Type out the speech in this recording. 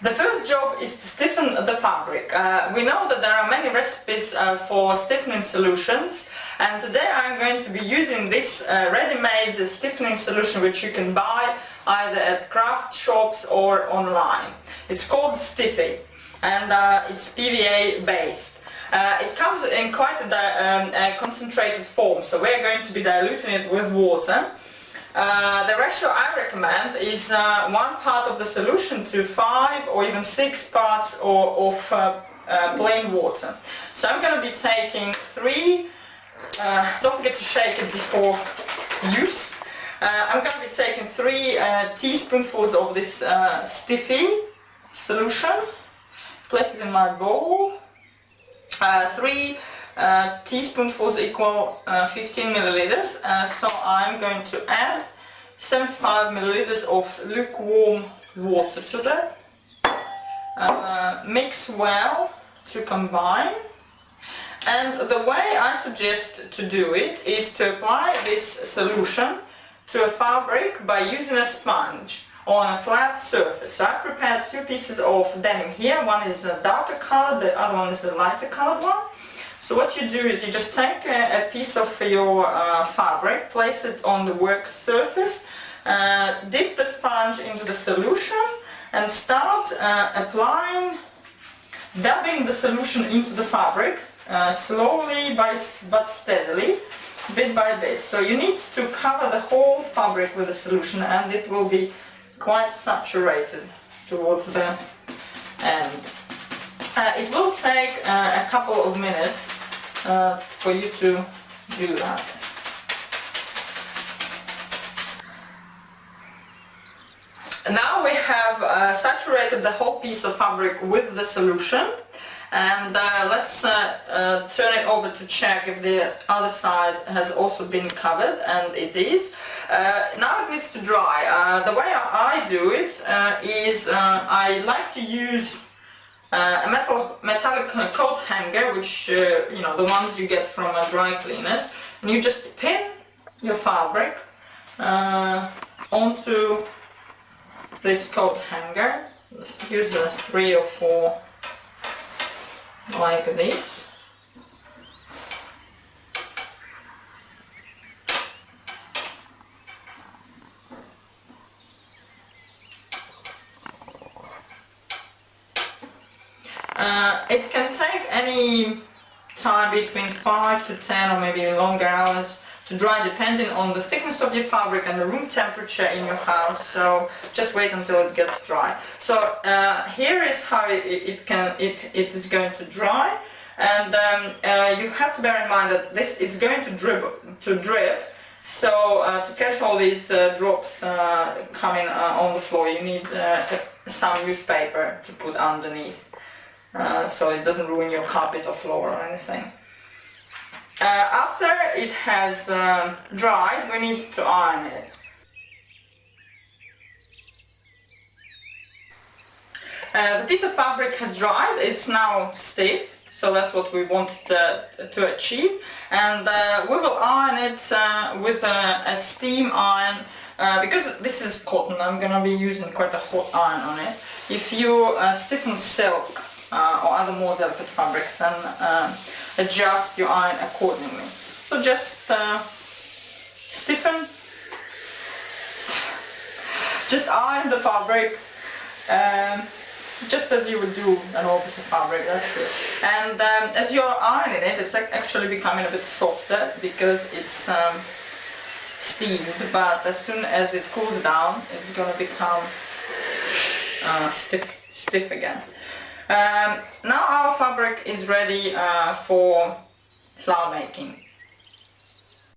The first job is to stiffen the fabric. We know that there are many recipes for stiffening solutions, and today I'm going to be using this ready-made stiffening solution which you can buy either at craft shops or online. It's called Stiffy, and it's PVA based. It comes in quite a concentrated form, so we're going to be diluting it with water. The ratio I recommend is 1 part of the solution to 5 or even 6 parts of plain water. So I'm going to be taking 3, don't forget to shake it before use. I'm going to be taking 3 teaspoonfuls of this Stiffy solution, place it in my bowl. 3 teaspoonfuls equal 15 milliliters, so I'm going to add 75 milliliters of lukewarm water to that. Mix well to combine, and the way I suggest to do it is to apply this solution to a fabric by using a sponge on a flat surface. So I prepared 2 pieces of denim here. One is a darker colored, the other one is the lighter colored one. So what you do is you just take a piece of your fabric, place it on the work surface, dip the sponge into the solution and start dabbing the solution into the fabric slowly but steadily, bit by bit. So you need to cover the whole fabric with the solution, and it will be quite saturated towards the end. It will take a couple of minutes for you to do that. Now we have saturated the whole piece of fabric with the solution, and let's turn it over to check if the other side has also been covered, and it is. Now it needs to dry. The way I do it is I like to use a metallic coat hanger, which you know, the ones you get from dry cleaners, and you just pin your fabric onto this coat hanger. Use 3 or 4 like this. It can take any time between 5 to 10 or maybe longer hours to dry, depending on the thickness of your fabric and the room temperature in your house, so just wait until it gets dry. So here is how it is going to dry, and you have to bear in mind that it's going to drip, so to catch all these drops coming on the floor, you need some newspaper to put underneath. So it doesn't ruin your carpet or floor or anything. After it has dried, we need to iron it. The piece of fabric has dried, it's now stiff, so that's what we want to achieve, and we will iron it with a steam iron. Because this is cotton, I'm going to be using quite a hot iron on it. If you stiffen silk or other more delicate fabrics, then adjust your iron accordingly. So just just iron the fabric just as you would do an old piece of fabric, that's it. And as you're ironing it, it's actually becoming a bit softer because it's steamed, but as soon as it cools down, it's going to become stiff again. Now our fabric is ready for flower making.